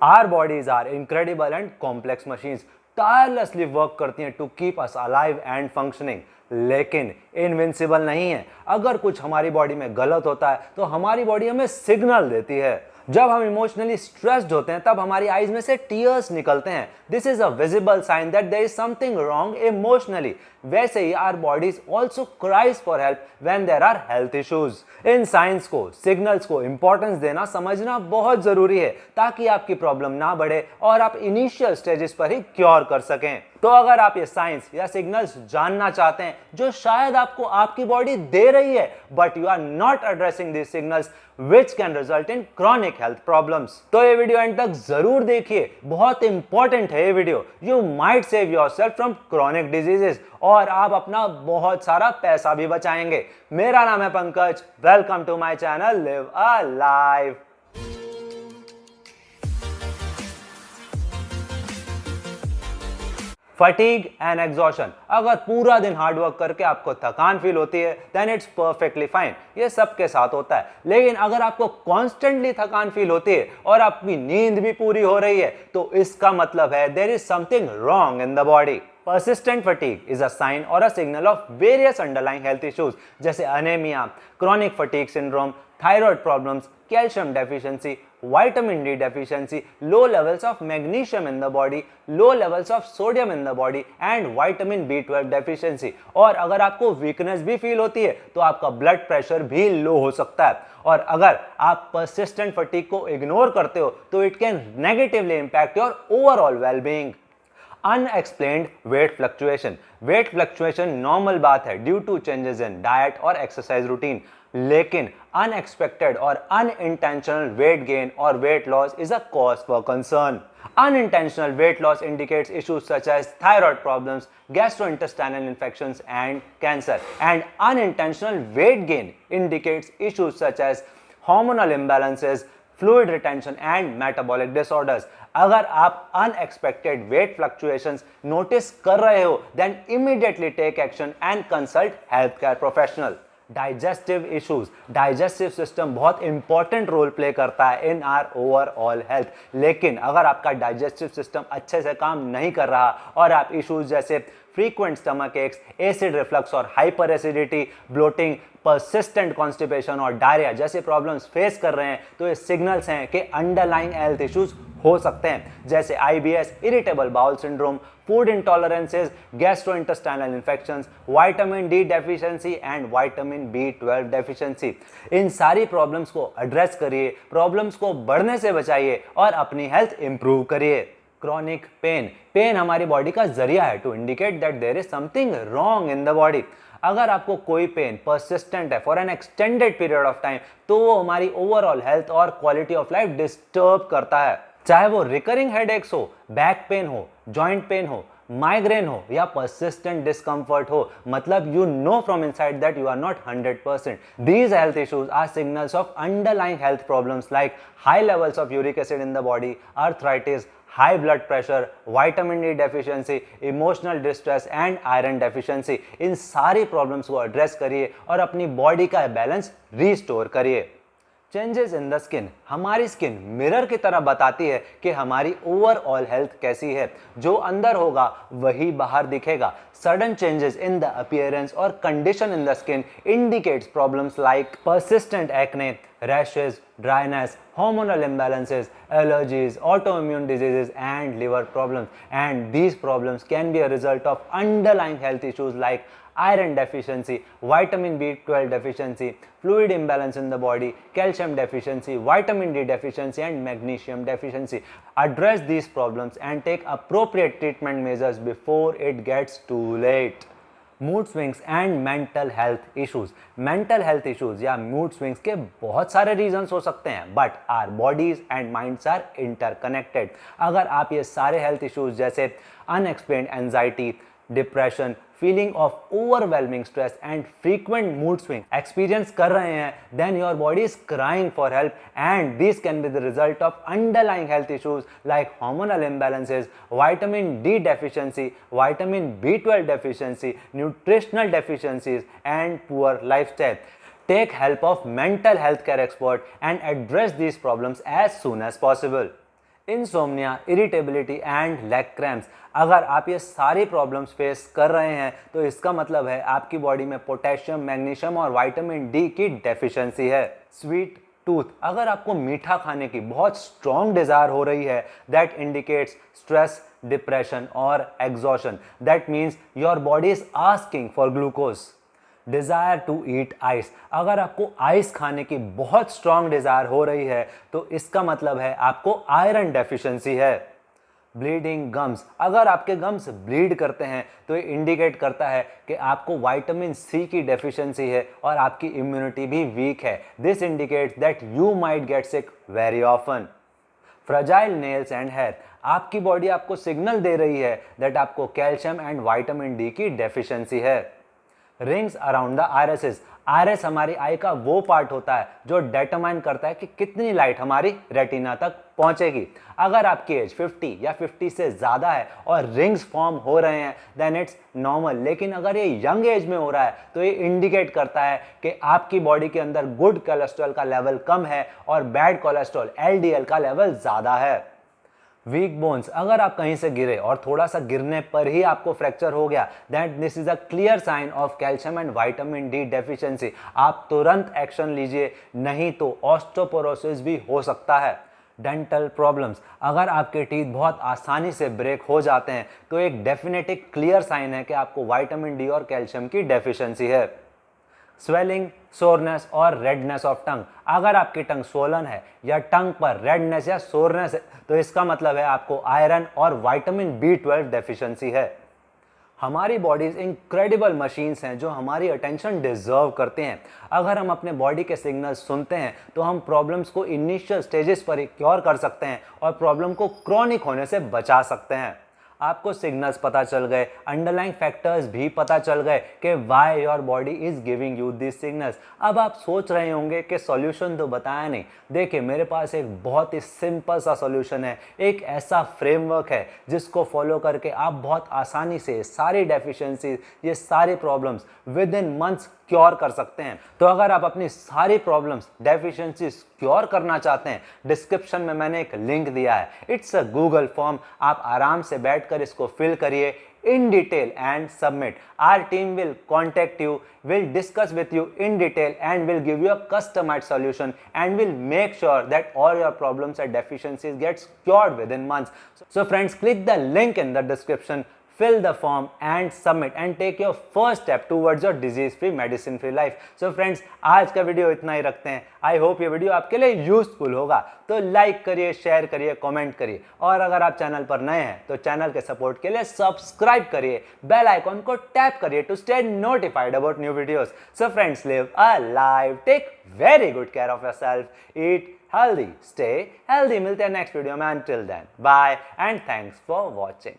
Our bodies are incredible and complex machines, tirelessly work करती हैं to keep us alive and functioning, लेकिन invincible नहीं है। अगर कुछ हमारी बॉडी में गलत होता है तो हमारी बॉडी हमें सिग्नल देती है। जब हम इमोशनली स्ट्रेस्ड होते हैं तब हमारी आईज में से टीयर्स निकलते हैं। This is a visible sign that there is something wrong emotionally. वैसे ही our bodies also cries for help when there are health issues. इन साइंस को, सिग्नल्स को इंपॉर्टेंस देना समझना बहुत जरूरी है ताकि आपकी प्रॉब्लम ना बढ़े और आप इनिशियल स्टेजेस पर ही क्योर कर सकें। तो अगर आप ये साइंस या सिग्नल्स जानना चाहते हैं जो शायद आपको आपकी बॉडी दे रही है but you are not addressing this signals which can result in chronic health problems, तो ये वीडियो एंड तक जरूर देखिए, बहुत इंपॉर्टेंट है ये video. You might save yourself from chronic diseases और आप अपना बहुत सारा पैसा भी बचाएंगे। मेरा नाम है Pankaj, welcome to my channel live a life. Fatigue and exhaustion, अगर पूरा दिन हार्ड वर्क करके आपको थकान फील होती है देन इट्स परफेक्टली फाइन, ये सबके साथ होता है। लेकिन अगर आपको कॉन्स्टेंटली थकान फील होती है और आपकी नींद भी पूरी हो रही है तो इसका मतलब है there is something wrong in the body. Persistent fatigue is a sign or a signal of various underlying health issues जैसे anemia, chronic fatigue syndrome, thyroid problems, calcium deficiency, vitamin D deficiency, low levels of magnesium in the body, low levels of sodium in the body and vitamin B12 deficiency। और अगर आपको weakness भी feel होती है तो आपका blood pressure भी लो हो सकता है। और अगर आप persistent fatigue को इग्नोर करते हो तो it can negatively impact your overall wellbeing. Unexplained weight fluctuation, weight fluctuation normal बात है due to changes in diet और एक्सरसाइज रूटीन, लेकिन अनएक्सपेक्टेड और अनइंटेंशनल वेट गेन और weight loss is a cause for concern. Unintentional weight loss indicates issues such as thyroid problems, gastrointestinal infections and cancer, and unintentional weight gain indicates issues such as hormonal imbalances, fluid retention and metabolic disorders. अगर आप unexpected weight fluctuations notice कर रहे हो then immediately take action and consult health care professional. Digestive issues, digestive system बहुत important role play करता है इन are overall health, लेकिन अगर आपका डाइजेस्टिव सिस्टम अच्छे से काम नहीं कर रहा और आप इश्यूज जैसे frequent stomach aches, acid reflux और hyper acidity, bloating, persistent constipation और डायरिया जैसे प्रॉब्लम्स फेस कर रहे हैं तो ये सिग्नल्स हैं कि अंडरलाइंग हेल्थ इश्यूज हो सकते हैं जैसे IBS, irritable bowel syndrome, food intolerances, gastrointestinal infections, vitamin D deficiency and vitamin बी12 डेफिशिएंसी। इन सारी प्रॉब्लम्स को एड्रेस करिए, प्रॉब्लम्स को बढ़ने से बचाइए और अपनी हेल्थ इंप्रूव करिए। क्रॉनिक पेन, पेन हमारी बॉडी का जरिया है to indicate that there is something wrong in the body. अगर आपको कोई पेन परसिस्टेंट है for an extended period of time तो वो हमारी ओवरऑल हेल्थ और क्वालिटी ऑफ लाइफ डिस्टर्ब करता है, चाहे वो रिकरिंग हेडेक्स हो, बैक पेन हो, जॉइंट पेन हो, माइग्रेन हो या परसिस्टेंट डिस्कंफर्ट हो। मतलब you know from inside that you are not 100%। These health issues are signals of underlying health problems like high levels of uric acid in the body, arthritis, high blood pressure, vitamin D deficiency, emotional distress and iron deficiency. इन सारी problems को address करिए और अपनी body का balance restore करिए। Changes in the skin, हमारी skin mirror की तरह बताती है कि हमारी ओवरऑल हेल्थ कैसी है। जो अंदर होगा वही बाहर दिखेगा। Sudden changes in the appearance और condition in the skin indicates problems like persistent acne, rashes, dryness, hormonal imbalances, allergies, autoimmune diseases and liver problems, and these problems can be a result of underlying health issues like iron deficiency, vitamin B12 deficiency, fluid imbalance in the body, calcium deficiency, vitamin D deficiency and magnesium deficiency. Address these problems and take appropriate treatment measures before it gets too late. Mood swings and mental health issues, mental health issues या mood swings के बहुत सारे reasons हो सकते हैं but our bodies and minds are interconnected. अगर आप ये सारे हेल्थ इश्यूज जैसे unexplained anxiety, depression, feeling of overwhelming stress and frequent mood swing experience कर रहे हैं then your body is crying for help and this can be the result of underlying health issues like hormonal imbalances, vitamin D deficiency, vitamin B12 deficiency, nutritional deficiencies and poor lifestyle. Take help of mental health care expert and address these problems as soon as possible. Insomnia, irritability and leg cramps. अगर आप ये सारी problems face कर रहे हैं तो इसका मतलब है आपकी बॉडी में पोटेशियम, मैग्नीशियम और विटामिन डी की डेफिशिएंसी है। स्वीट टूथ, अगर आपको मीठा खाने की बहुत स्ट्रॉन्ग डिजायर हो रही है, दैट इंडिकेट्स स्ट्रेस, डिप्रेशन और exhaustion. That means your body is asking for glucose. Desire to eat ice, अगर आपको आइस खाने की बहुत स्ट्रॉन्ग डिजायर हो रही है तो इसका मतलब है आपको आयरन डेफिशिएंसी है। ब्लीडिंग गम्स, अगर आपके गम्स ब्लीड करते हैं तो ये इंडिकेट करता है कि आपको विटामिन सी की डेफिशिएंसी है और आपकी इम्यूनिटी भी वीक है। This indicates that you might get sick very often. Fragile nails and hair, आपकी बॉडी आपको सिग्नल दे रही है दैट आपको कैल्शियम एंड विटामिन डी की डेफिशिएंसी है। Rings around the irises, iris हमारी आई का वो पार्ट होता है जो डिटरमाइन करता है कि कितनी लाइट हमारी रेटिना तक पहुंचेगी। अगर आपकी एज 50 या 50 से ज़्यादा है और रिंग्स फॉर्म हो रहे हैं देन इट्स नॉर्मल, लेकिन अगर ये यंग एज में हो रहा है तो ये इंडिकेट करता है कि आपकी बॉडी के अंदर गुड कोलेस्ट्रॉल का लेवल कम है और बैड कोलेस्ट्रॉल एलडीएल का लेवल ज़्यादा है। वीक बोन्स, अगर आप कहीं से गिरे और थोड़ा सा गिरने पर ही आपको फ्रैक्चर हो गया that this is a clear sign of calcium and vitamin D deficiency. आप तुरंत एक्शन लीजिए, नहीं तो ऑस्टियोपोरोसिस भी हो सकता है। डेंटल प्रॉब्लम्स, अगर आपके टीथ बहुत आसानी से ब्रेक हो जाते हैं तो एक डेफिनेटिव क्लियर साइन है कि आपको विटामिन डी और कैल्शियम की डेफिशिएंसी है। स्वेलिंग, सोरनेस और रेडनेस ऑफ टंग, अगर आपकी टंग स्वोलन है या टंग पर रेडनेस या सोरनेस है तो इसका मतलब है आपको आयरन और विटामिन B12 डेफिशिएंसी है। हमारी बॉडीज इनक्रेडिबल मशीन्स हैं जो हमारी अटेंशन डिजर्व करते हैं। अगर हम अपने बॉडी के सिग्नल्स सुनते हैं तो हम प्रॉब्लम्स को इनिशियल स्टेजेस पर ही क्योर कर सकते हैं और प्रॉब्लम को क्रॉनिक होने से बचा सकते हैं। आपको सिग्नल्स पता चल गए, अंडरलाइंग फैक्टर्स भी पता चल गए कि why your body is giving you this signals. अब आप सोच रहे होंगे कि सॉल्यूशन तो बताया नहीं। देखिए, मेरे पास एक बहुत ही सिंपल सा सॉल्यूशन है, एक ऐसा फ्रेमवर्क है जिसको फॉलो करके आप बहुत आसानी से सारी डेफिशिएंसीज, ये सारी problems with in months cure कर सकते हैं। तो अगर आप अपनी सारी प्रॉब्लम्स, डेफिशिएंसीज क्योर करना चाहते हैं, डिस्क्रिप्शन में मैंने एक लिंक दिया है, इट्स अ गूगल फॉर्म। आप आराम से बैठकर इसको फिल करिए in detail and submit. Our team will contact you, will discuss with you in detail and will give you a customized solution and will make sure that all your problems and deficiencies gets cured within months. So friends, click the link in the description, fill the form and submit and take your first step towards your disease free, medicine free life. So friends, आज का video इतना ही रखते हैं। I hope ये video आपके लिए useful होगा, तो लाइक करिए, शेयर करिए, कमेंट करिए और अगर आप चैनल पर नए हैं तो चैनल के सपोर्ट के लिए सब्सक्राइब करिए, बेल आइकॉन को टैप करिए to stay notified about new videos. So friends, live a life, take very good care of yourself, eat healthy, stay healthy. मिलते हैं नेक्स्ट वीडियो में, until then bye and thanks for watching.